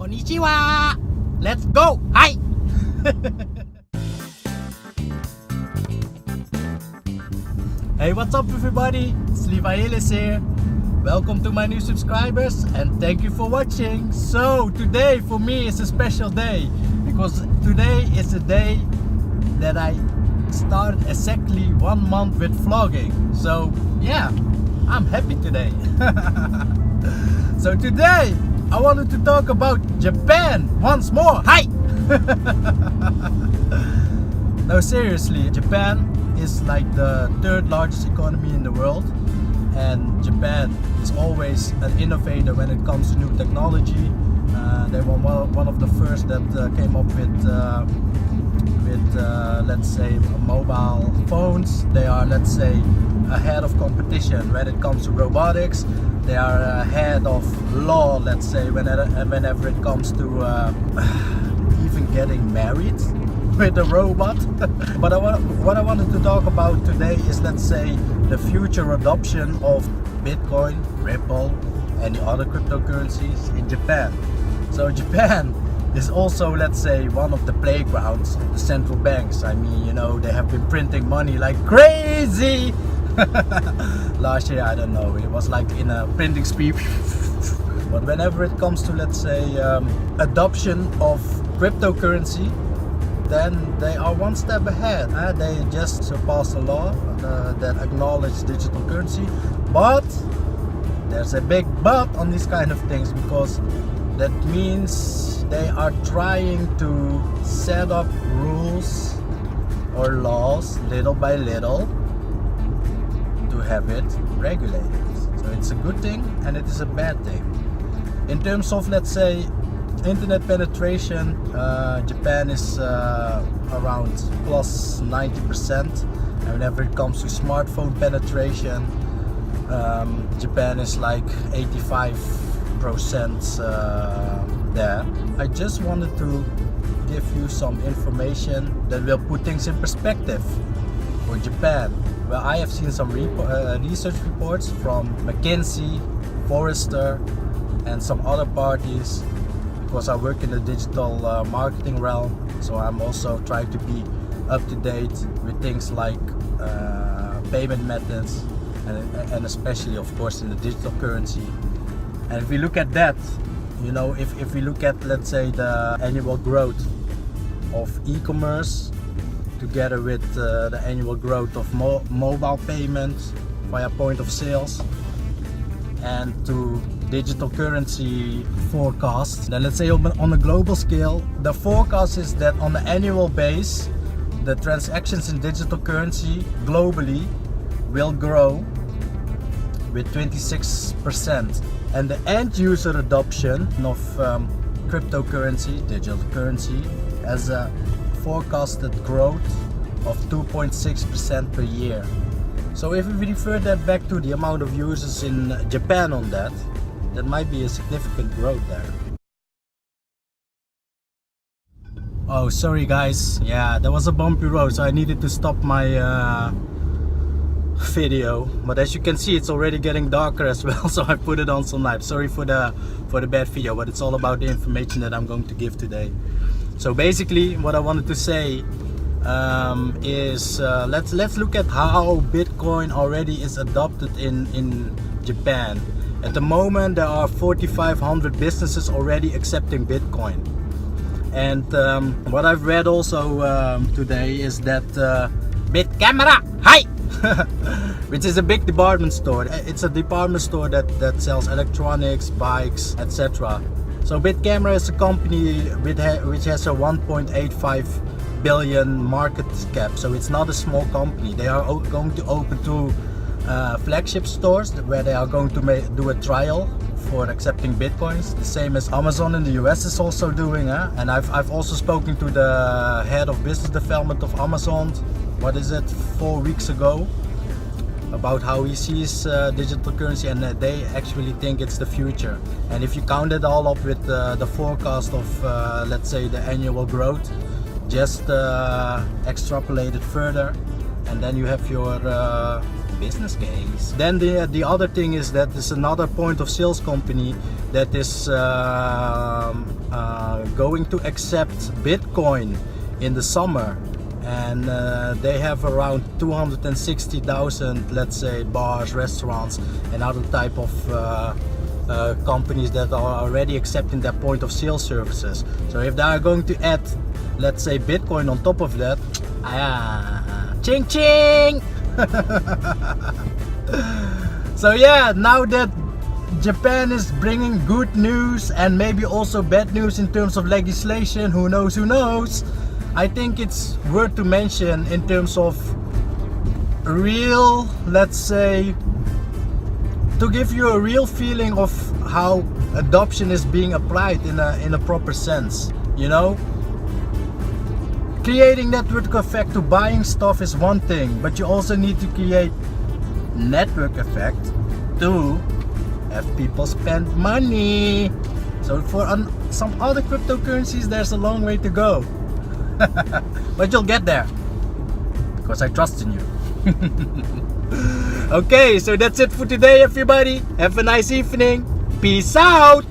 Konnichiwa! Let's go! Hi! Hey, what's up everybody? It's Levi Ellis here. Welcome to my new subscribers and thank you for watching. So today for me is a special day because today is the day that I started exactly 1 month with vlogging. So yeah, I'm happy today. So today I wanted to talk about Japan once more. Hi! No, seriously, Japan is like the third largest economy in the world, and Japan is always an innovator when it comes to new technology. They were one of the first that came up with let's say mobile phones. They are, let's say, ahead of competition when it comes to robotics. They are ahead of law, let's say, whenever it comes to even getting married with a robot. But what I wanted to talk about today is, let's say, the future adoption of Bitcoin, Ripple, and the other cryptocurrencies in Japan. So Japan is also, let's say, one of the playgrounds of the central banks. I mean, you know, they have been printing money like crazy. Last year, I don't know, it was like in a printing speed. But whenever it comes to, let's say, adoption of cryptocurrency, then they are one step ahead. They just surpassed a law that acknowledges digital currency. But there's a big but on these kind of things, because that means they are trying to set up rules or laws little by little to have it regulated. So it's a good thing and it is a bad thing. In terms of, let's say, internet penetration, Japan is around plus 90%, and whenever it comes to smartphone penetration, Japan is like 85% there. I just wanted to give you some information that will put things in perspective for Japan. Well, I have seen some research reports from McKinsey, Forrester, and some other parties, because I work in the digital marketing realm. So I'm also trying to be up to date with things like payment methods, and especially, of course, in the digital currency. And if we look at that, you know, if we look at, let's say, the annual growth of e-commerce together with the annual growth of mobile payments via point of sales, and to digital currency forecasts, then let's say on a global scale, the forecast is that on the annual base, the transactions in digital currency globally will grow with 26%, and the end user adoption of cryptocurrency, digital currency, has a forecasted growth of 2.6% per year. So if we refer that back to the amount of users in Japan on that might be a significant growth there. Oh, sorry guys, yeah, that was a bumpy road, so I needed to stop my video. But as you can see, it's already getting darker as well, so I put it on some light. Sorry for the bad video, but it's all about the information that I'm going to give today. So basically, what I wanted to say is let's look at how Bitcoin already is adopted in Japan. At the moment, there are 4,500 businesses already accepting Bitcoin. And what I've read also today is that BitCamera, hi! Which is a big department store. It's a department store that sells electronics, bikes, etc. So BitCamera is a company which has a 1.85 billion market cap. So it's not a small company. They are going to open 2 flagship stores where they are going to do a trial for accepting Bitcoins, the same as Amazon in the US is also doing. And I've also spoken to the head of business development of Amazon, 4 weeks ago, about how he sees digital currency, and they actually think it's the future. And if you count it all up with the forecast of let's say the annual growth, just extrapolate it further, and then you have your business case. Then the other thing is that there's another point of sales company that is going to accept Bitcoin in the summer, and they have around 260,000, let's say, bars, restaurants, and other type of companies that are already accepting their point of sale services. So if they are going to add, let's say, Bitcoin on top of that, ching ching. So yeah, now that Japan is bringing good news and maybe also bad news in terms of legislation, who knows, I think it's worth to mention in terms of real, let's say, to give you a real feeling of how adoption is being applied in a proper sense, you know. Creating network effect to buying stuff is one thing, but you also need to create network effect to have people spend money. So for some other cryptocurrencies, there's a long way to go. But you'll get there, because I trust in you. Okay, so that's it for today, everybody. Have a nice evening. Peace out.